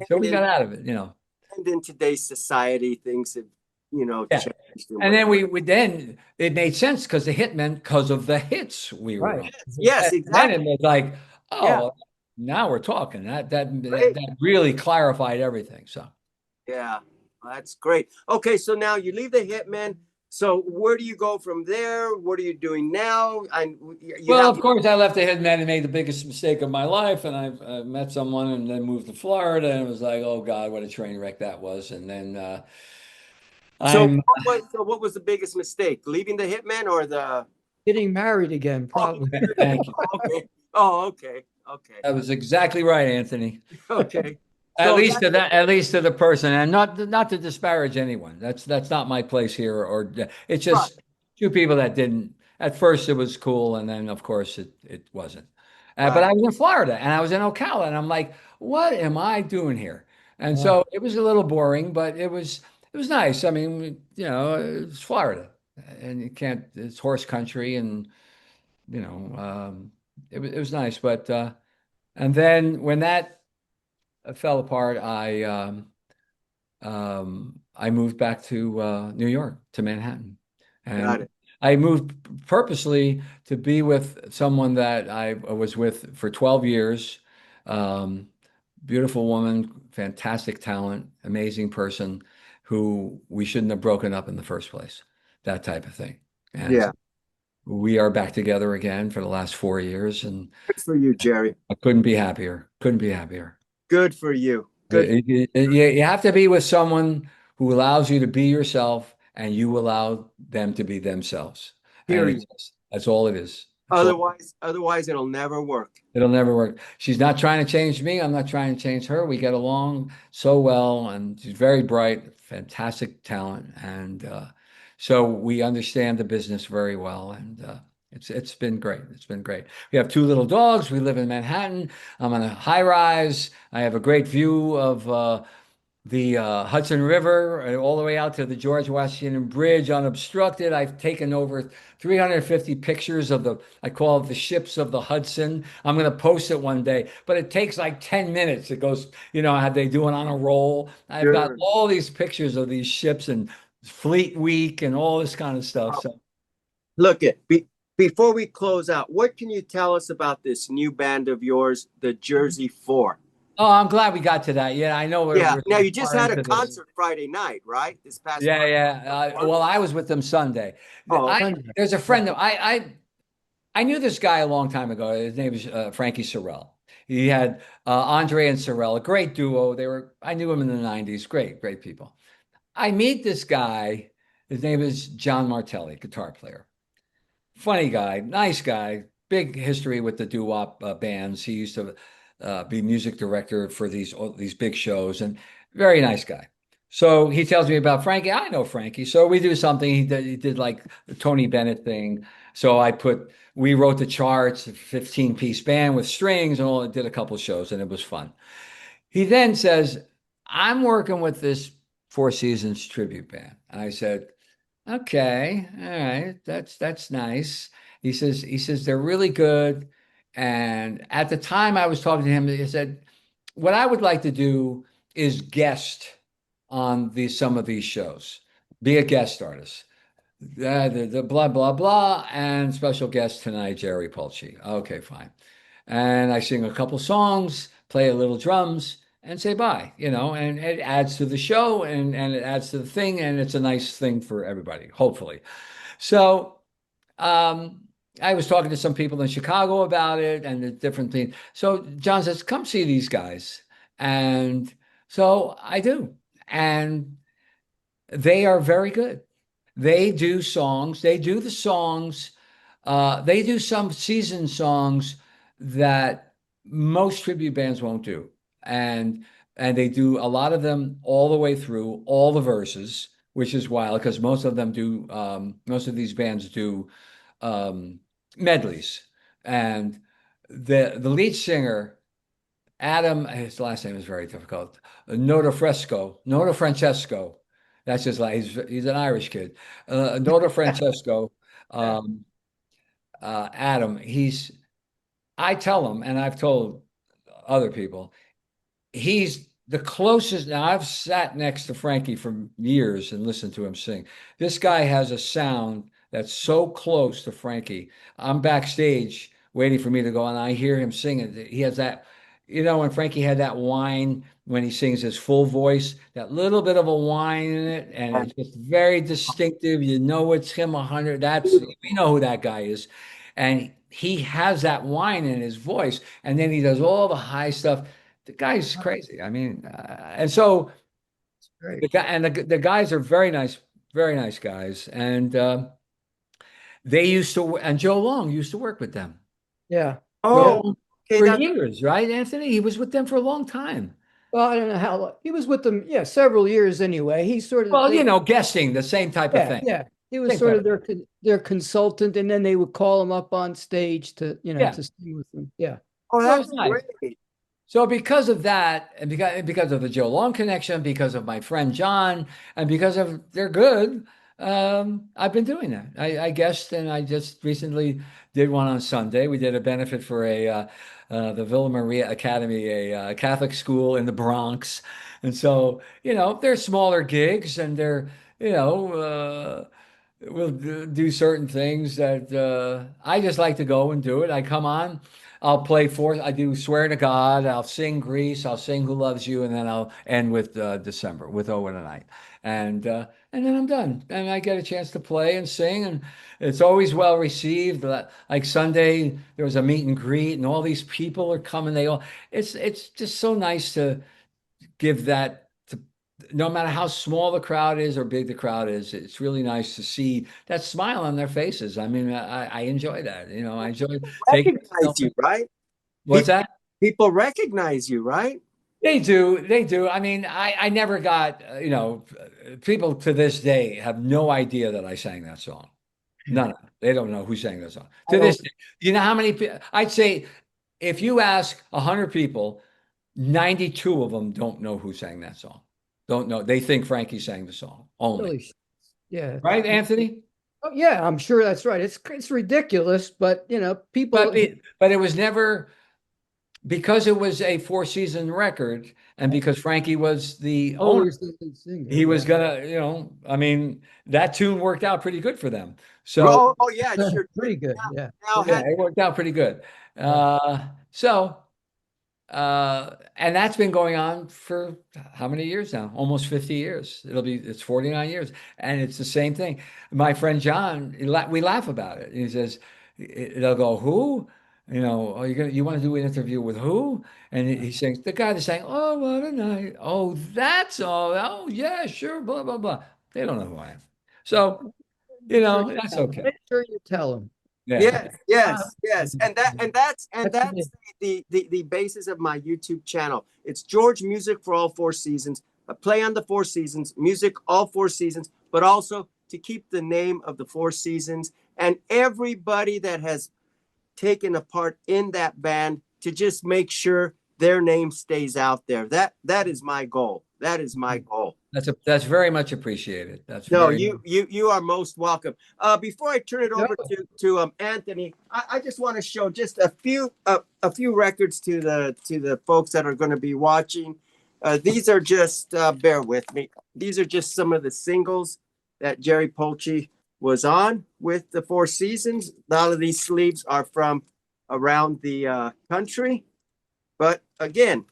And we in, got out of it. and in today's society, things have Yeah. changed and And then whatever. then it made sense because the Hitmen, because of the hits we were Right. on. Yes, And then it exactly. was like, Yeah, oh, now we're talking. great. That really clarified everything. So, Yeah, that's great. Okay, so now you leave the Hitman. So where do you go from there? What are you doing now? And you well, have of course, I left the Hitmen and made the biggest mistake of my life. And I met someone and then moved to Florida, and it was like, oh God, what a train wreck that was. And then so I'm what was the biggest mistake? Leaving the Hitman or the Getting married again, oh, probably. thank you. okay. Oh, okay. Okay. That was exactly right, Anthony. Okay. At So least that to that, at least to the person, and not to disparage anyone. That's not my place here. Or it's right, just two people that didn't. At first, it was cool, and then of course it wasn't. But right, I was in Florida, and I was in Ocala, and I'm like, what am I doing here? And Wow. so it was a little boring, but it was nice. I mean, it's Florida, and you can't. It's horse country, and it was nice. But and then when that fell apart, I moved back to New York, to Manhattan, got and it. I moved purposely to be with someone that I was with for 12 years. Um, Beautiful woman, fantastic talent, amazing person, who we shouldn't have broken up in the first place. That type of thing. And Yeah. we are back together again for the last 4 years, and Good for you, Jerry. I couldn't be happier. Couldn't be happier. Good for you. Good. You have to be with someone who allows you to be yourself and you allow them to be themselves. And Period. that's all it is. That's all. Otherwise, it'll never work. It'll never work. She's not trying to change me. I'm not trying to change her. We get along so well, and she's very bright, fantastic talent, and so we understand the business very well. And it's been great. It's been great. We have two little dogs. We live in Manhattan. I'm on a high rise. I have a great view of the Hudson River all the way out to the George Washington Bridge unobstructed. I've taken over 350 pictures of I call it the ships of the Hudson. I'm going to post it one day, but it takes like 10 minutes. It goes, how they do it on a roll. I've got Sure. all these pictures of these ships and Fleet Week and all this kind of stuff. So, Look before we close out, what can you tell us about this new band of yours, the Jersey Four? oh, I'm glad we got to that. Yeah, I know Yeah. we're Now so you just far had a into this. concert Friday night, right? This past Yeah, Friday. yeah. Well, I was with them Sunday. Oh, I Sunday. There's a friend that I knew this guy a long time ago. His name is Frankie Sorrell. He had Andre and Sorrell, a great duo. I knew him in the 90s. Great, great people. I meet this guy. His name is John Martelli, guitar player. Funny guy, nice guy, big history with the doo-wop bands. He used to be music director for these big shows, and very nice guy. So he tells me about Frankie. I know Frankie. So we do something. He did like the Tony Bennett thing. So we wrote the charts, a 15-piece band with strings and all. Did a couple shows, and it was fun. He then says, I'm working with this Four Seasons tribute band. And I said, okay, all right, that's nice. He says they're really good. And at the time I was talking to him, he said, what I would like to do is guest on some of these shows, be a guest artist. The blah blah blah and special guest tonight, Gerry Polci. Okay, fine. And I sing a couple songs, play a little drums, and say bye, and it adds to the show and it adds to the thing, and it's a nice thing for everybody, hopefully. So I was talking to some people in Chicago about it and the different things. So John says, come see these guys. And so I do. And they are very good. They do songs. They do the songs. They do some season songs that most tribute bands won't do, and they do a lot of them all the way through, all the verses, which is wild because most of them do. Most of these bands do medleys, and the lead singer Adam, his last name is very difficult. Noto Francesco. That's his like he's an Irish kid. Noto Francesco. Um, Adam, I tell him, and I've told other people, he's the closest. Now, I've sat next to Frankie for years and listened to him sing. This guy has a sound that's so close to Frankie. I'm backstage waiting for me to go, and I hear him singing. He has that, when Frankie had that whine when he sings his full voice, that little bit of a whine in it, and it's just very distinctive. You know it's him 100. We know who that guy is. And he has that whine in his voice, and then he does all the high stuff. The guy's crazy. I mean, and so Great. the guys are very nice guys, and they used to, and Joe Long used to work with them. Yeah. Oh, Joe, okay. for years, right, Anthony? He was with them for a long time. Well, I don't know how long. He was with them, yeah, several years anyway. He sort of Well, they guesting, the same type of yeah, thing. yeah. He was Same sort type of of their consultant, and then they would call him up on stage to, Yeah. to sing with them. Yeah. Oh, So that's it's nice. great. So because of that, and because of the Joe Long connection, because of my friend John, and because of they're good, I've been doing that. I guessed, and I just recently did one on Sunday. We did a benefit for the Villa Maria Academy, a Catholic school in the Bronx, and so they're smaller gigs, and they're you know. We'll do certain things that I just like to go and do it. I come on, I do Swear to God, I'll sing Grease, I'll sing Who Loves You, and then I'll end with December, with Oh What a Night. And then I'm done. And I get a chance to play and sing, and it's always well received. Like Sunday, there was a meet and greet, and all these people are coming. It's just so nice to give that to no matter how small the crowd is or big the crowd is, it's really nice to see that smile on their faces. I mean, I enjoy that. I enjoy taking Recognize you, right? what's People, that? people recognize you, right? They do. They do. I mean, I never got, people to this day have no idea that I sang that song. None of them. They don't know who sang that song. I To don't. this day, you know how many I'd say if you ask 100 people, 92 of them don't know who sang that song. Don't know. They think Frankie sang the song only. Really. Yeah. Right, Anthony? Oh, yeah, I'm sure that's right. It's ridiculous, but But people but it was never because it was a four-season record, and because Frankie was the owner, always the lead singer. he was Yeah. gonna, I mean, that tune worked out pretty good for them. So Oh, yeah, it sure Pretty did. good. Yeah. Now yeah, had it worked out pretty good. Yeah. So and that's been going on for how many years now? Almost 50 years. It's 49 years. And it's the same thing. My friend John, we laugh about it. He says, they'll go, who? Oh, you want to do an interview with who? And he sings, the guy that's saying, oh, what a night. Oh, that's all. Oh, yeah, sure, blah, blah, blah. They don't know who I am. So, Make sure you that's tell 'em. okay. Make sure you tell them. Yeah. Yes, Uh, yes, yes. And that's the- the basis of my YouTube channel. It's George Music for All Four Seasons. I play on the Four Seasons, music all four seasons, but also to keep the name of the Four Seasons and everybody that has taken a part in that band to just make sure their name stays out there. That is my goal. That is my goal. That's very much appreciated. That's No, very you are most welcome. Before I turn it No. over to Anthony, I just want to show just a few records to the folks that are going to be watching. These are just bear with me. These are just some of the singles that Gerry Polci was on with the Four Seasons. A lot of these sleeves are from around the country, but again,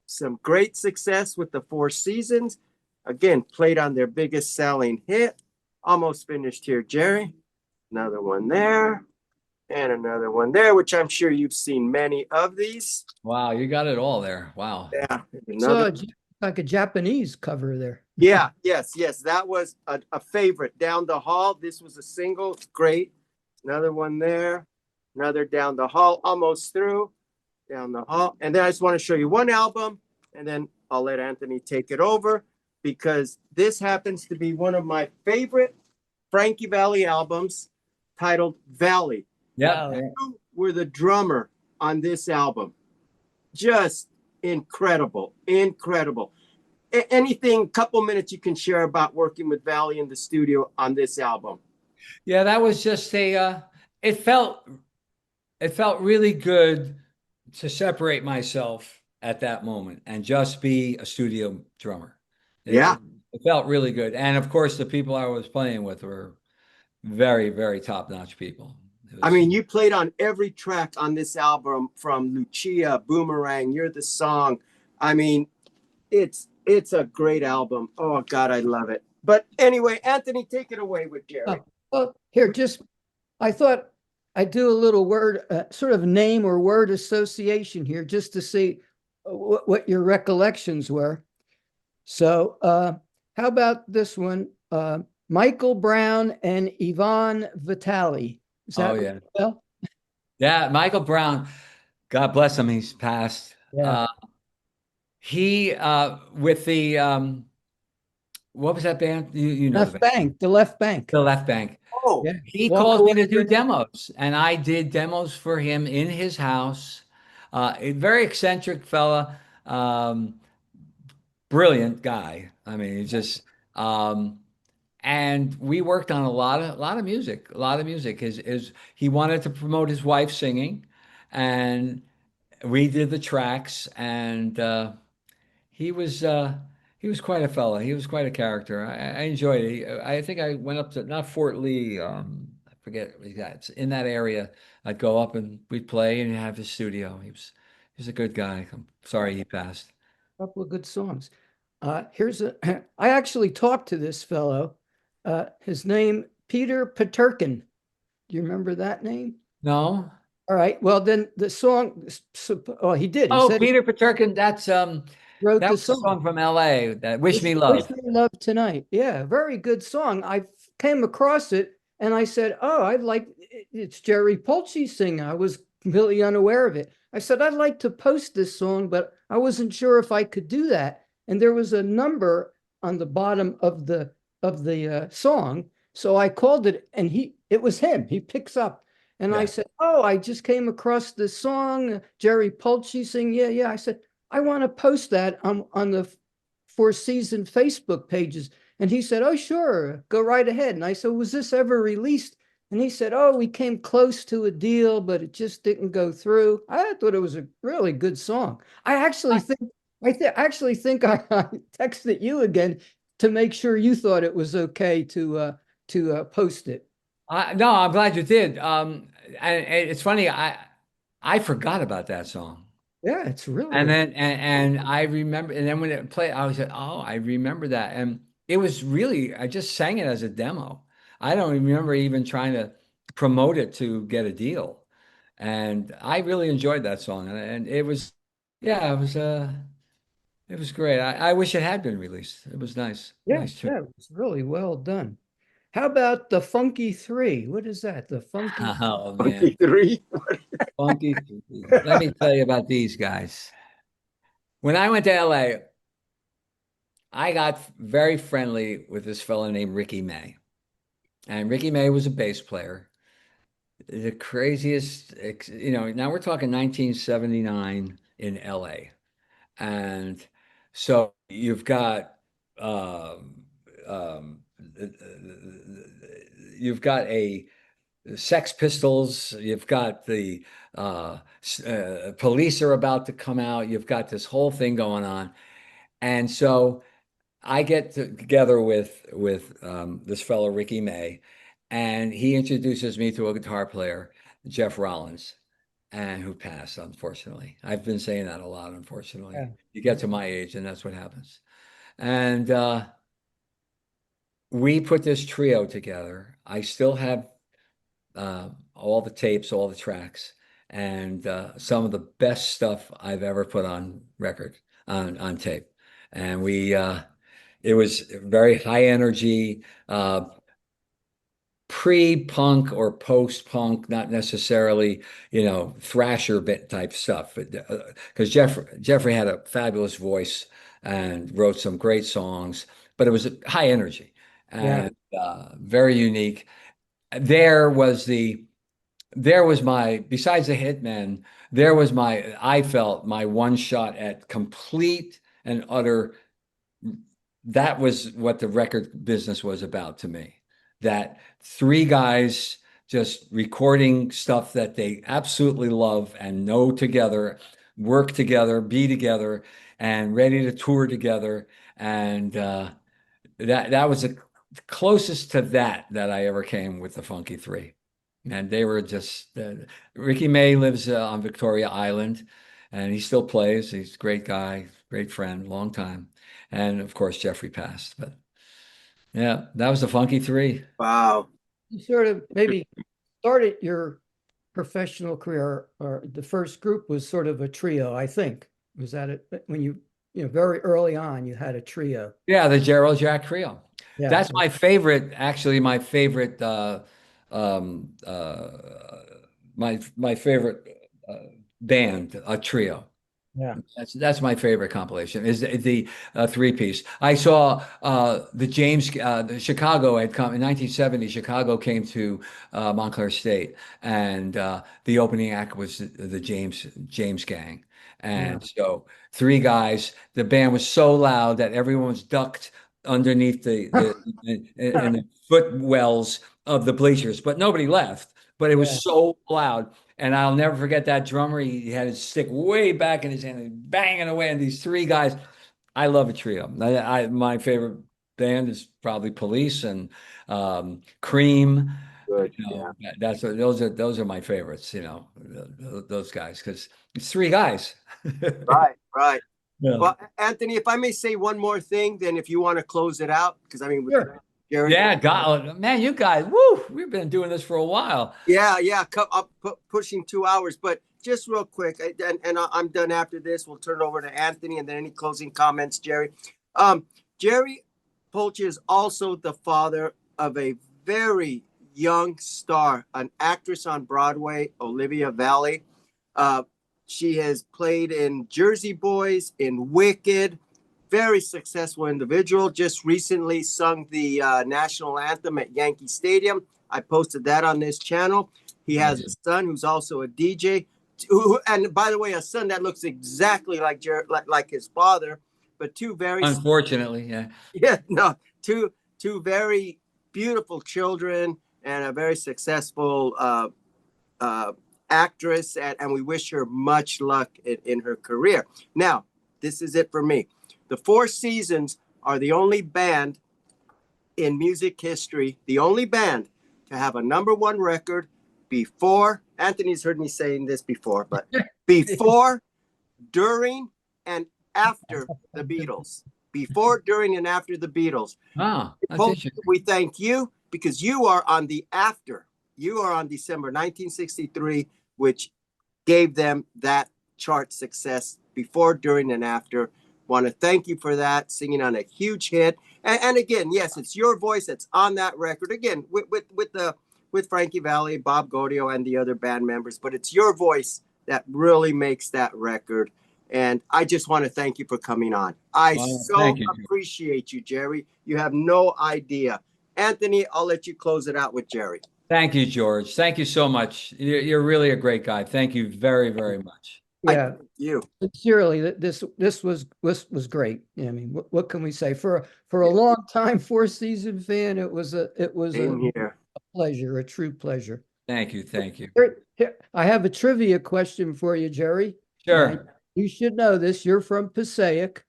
some great success with the Four Seasons. Again, played on their biggest selling hit. Almost finished here, Gerry. Another one there, and another one there, which I'm sure you've seen many of these. wow. You got it all there. Wow. Yeah, Saw another. like a Japanese cover there. Yeah, yes, yes. That was a favorite. Down the hall. This was a single. Great. Another one there. Another down the hall. Almost through. Down the hall. And then I just want to show you one album, and then I'll let Anthony take it over because this happens to be one of my favorite Frankie Valli albums titled Valli. Yep. You were the drummer on this album. Just incredible, incredible. Anything, couple minutes you can share about working with Valli in the studio on this album? Yeah, that was just it felt really good to separate myself at that moment and just be a studio drummer. Yeah. It felt really good. And of course, the people I was playing with were very, very top-notch people. It I was, mean, you played on every track on this album from Lucia, Boomerang, You're the Song. I mean, it's a great album. Oh God, I love it. But anyway, Anthony, take it away with Gerry. Well, here, just I thought I'd do a little word, sort of name or word association here, just to see what your recollections were. So, how about this one? Michael Brown and Yvonne Vitale. Is oh that yeah. well? Yeah, Michael Brown, God bless him, he's passed. Yeah. He with the what was that band? You know the Left band. Bank, the Left Bank. The Left Bank. Oh, Yeah. He Walk called me away to do from it. demos, and I did demos for him in his house. A very eccentric fella, brilliant guy. I mean, he's just and we worked on a lot of music, a lot of music. His he wanted to promote his wife singing, and we did the tracks, and he was uh, he was quite a fella. He was quite a character. I enjoyed it. I think I went up to not Fort Lee. I forget. Yeah, it's in that area. I'd go up and we'd play and have his studio. He was a good guy. I'm sorry he passed. Couple of good songs. Here's a. I actually talked to this fellow. His name Peter Paterkin. Do you remember that name? No. All right. Well, then the song. Oh, he did. He Oh, said he Peter Paterkin. wrote That the was a song. song from L.A. That Wish Me Wish Love. Me Love Tonight. Yeah, very good song. I came across it and I said, "Oh, I'd like it's Gerry Polci singing." I was completely unaware of it. I said, "I'd like to post this song, but I wasn't sure if I could do that." And there was a number on the bottom of the song, so I called it, and it was him. He picks up, and I Yeah. said, "Oh, I just came across this song, Gerry Polci sing." Yeah, yeah. I said, "I want to post that on the Four Season Facebook pages." And he said, "Oh, sure, go right ahead." And I said, "Was this ever released?" And he said, "Oh, we came close to a deal, but it just didn't go through." I thought it was a really good song. Actually think I texted you again to make sure you thought it was okay to post it. No, I'm glad you did. And it's funny. I forgot about that song. Yeah, it's really And a then and I remember, and then when it played, I was like, oh, I remember that. And it was really, I just sang it as a demo. I don't remember even trying to promote it to get a deal. And I really enjoyed that song. And it was, yeah, it was great. I wish it had been released. It was nice. yeah, Nice tune. yeah, it was really well done. How about the Funky Three? What is that? The Funky. Oh man, 23. funky. Let me tell you about these guys. When I went to LA, I got very friendly with this fellow named Ricky May. And Ricky May was a bass player. The craziest, now we're talking 1979 in LA. And so um, um, you've got a Sex Pistols, you've got the police are about to come out, you've got this whole thing going on. And so I get together with this fellow Ricky May, and he introduces me to a guitar player, Jeff Rollins, and who passed, unfortunately. I've been saying that a lot, unfortunately. Yeah. You get to my age, and that's what happens. And we put this trio together. I still have all the tapes, all the tracks, and some of the best stuff I've ever put on record on tape. And it was very high energy, pre-punk or post-punk, not necessarily, thrasher bit type stuff. Because Jeffrey had a fabulous voice and wrote some great songs, but it was high energy Yeah. and very unique. There was my, besides the Hitmen, I felt my one shot at complete and utter. That was what the record business was about to me. That three guys just recording stuff that they absolutely love and know together, work together, be together, and ready to tour together. And that was the closest to that I ever came with the Funky Three. And they were just Ricky May lives on Victoria Island, and he still plays. He's a great guy, great friend, long time. And of course, Jeffrey passed. But yeah, that was the Funky Three. Wow. You sort of maybe started your professional career, or the first group was sort of a trio, I think. Was that it? When very early on, you had a trio. Yeah, the Gerald Jack Trio. Yeah. That's my favorite, actually, um, uh, my favorite band, a trio. Yeah. That's my favorite compilation is the three piece. I saw the Chicago had come in 1970. Chicago came to Montclair State, and the opening act was the James Gang, Yeah. and so three guys. The band was so loud that everyone was ducked underneath in the footwells of the bleachers, but nobody left. But it Yeah. was so loud. And I'll never forget that drummer. He had his stick way back in his hand, and banging away. And these three guys, I love a trio. My favorite band is probably Police and Cream. Good. Yeah. Those are my favorites. Those guys because it's three guys. Right. Right. Yeah. Well, Anthony, if I may say one more thing, then if you want to close it out, because I mean, Sure. Gerry. Yeah, God, man, you guys, woo, we've been doing this for a while. Yeah, yeah, up pushing 2 hours. But just real quick, and I'm done after this. We'll turn it over to Anthony, and then any closing comments, Gerry. Gerry Polci is also the father of a very young star, an actress on Broadway, Olivia Valli. She has played in Jersey Boys, in Wicked. Very successful individual. Just recently sung the national anthem at Yankee Stadium. I posted that on this channel. He has a son who's also a DJ, and by the way, a son that looks exactly like his father. But Unfortunately, yeah. Yeah, no, two very beautiful children and a very successful actress, and we wish her much luck in her career. Now, this is it for me. The Four Seasons are the only band in music history, the only band to have a #1 record before, Anthony's heard me saying this before, but before, during, and after the Beatles. Before, during, and after the Beatles. Oh, that's interesting. We thank you because you are on the after. You are on December 1963, which gave them that chart success before, during, and after. Want to thank you for that, singing on a huge hit. And again, yes, it's your voice that's on that record. Again, with Frankie Valli, Bob Gaudio, and the other band members, but it's your voice that really makes that record. And I just want to thank you for coming on. I Well, so thank you. appreciate you, Gerry. You have no idea. Anthony, I'll let you close it out with Gerry. Thank you, George. Thank you so much. You're really a great guy. Thank you very, very much. Yeah, Thank you. sincerely, this was great. I mean, what can we say? For a long time Four Season fan, it was a Same here. pleasure, a true pleasure. Thank you. Thank you. Here, I have a trivia question for you, Gerry. Sure. You should know this. You're from Passaic.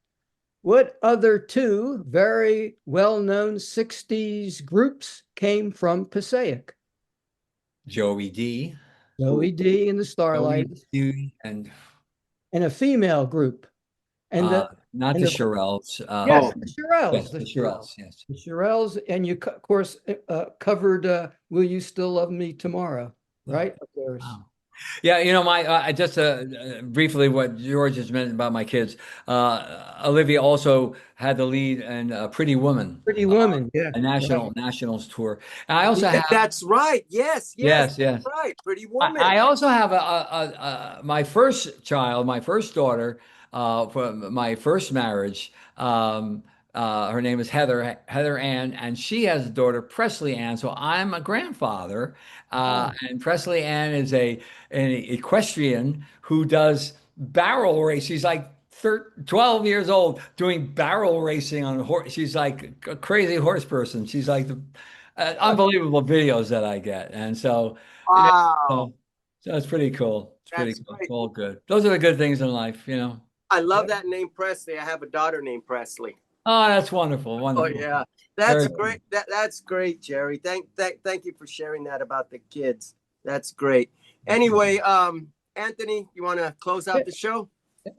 What other two very well-known 60s groups came from Passaic? Joey D. Joey D and the Joey Starlighters, D. And and a female group. And not and the the Shirelles. yes, Oh. the Shirelles, Yes, the Shirelles. Yes. the Shirelles, and you of course covered "Will You Still Love Me Tomorrow," right? Of course. Wow. Yeah, you know, my just briefly what George has mentioned about my kids. Olivia also had the lead in Pretty Woman, Pretty Woman, yeah. a nationals tour. And I also Yeah, have that's right. Yes, yes, that's yes. right. Pretty Woman. I also have my first child, my first daughter, from my first marriage. Her name is Heather Ann, and she has a daughter, Presley Ann. So I'm a grandfather, and Presley Ann is an equestrian who does barrel race. She's like 12 years old doing barrel racing on a horse. She's like a crazy horse person. She's like the unbelievable videos that I get, and so. Yeah, Wow. so, so it's pretty cool. It's pretty That's cool. It's great. all good. Those are the good things in life, you know. I love that name, Presley. I have a daughter named Presley. Oh, that's wonderful. Oh Wonderful. yeah, Very that's good. great. That's great, Gerry. Thank you for sharing that about the kids. That's great. Anyway, Anthony, you want to close out the show?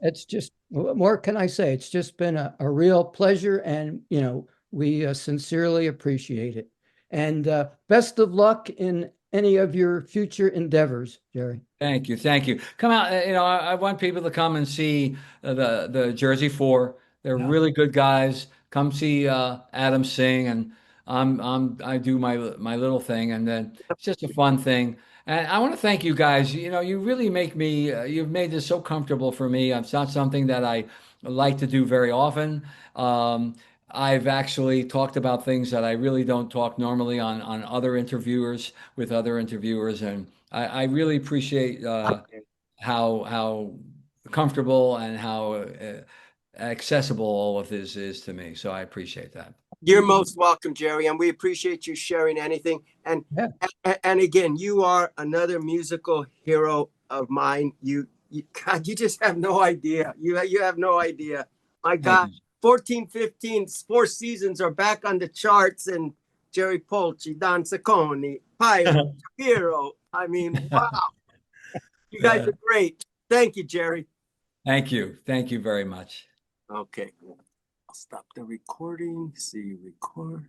It's just, what more can I say? It's just been a real pleasure, and we sincerely appreciate it. And best of luck in any of your future endeavors, Gerry. Thank you. Thank you. Come out. You know, I want people to come and see the Jersey Four. They're really good guys. Come see Adam sing, and I do my little thing, and then it's just a fun thing. And I want to thank you guys. You know, you really make me. You've made this so comfortable for me. It's not something that I like to do very often. I've actually talked about things that I really don't talk normally on other interviewers with other interviewers, and I really appreciate how comfortable and how accessible all of this is to me. So I appreciate that. You're most welcome, Gerry, and we appreciate you sharing anything. And Yeah. and again, you are another musical hero of mine. God, you just have no idea. You have no idea. My Thank God, you. 14, 15, Four Seasons are back on the charts, and Gerry Polci, Don Sacconi, Pilot, Shapiro. I mean, wow, you guys are great. Thank you, Gerry. Thank you. Thank you very much. Okay, I'll stop the recording. See, record.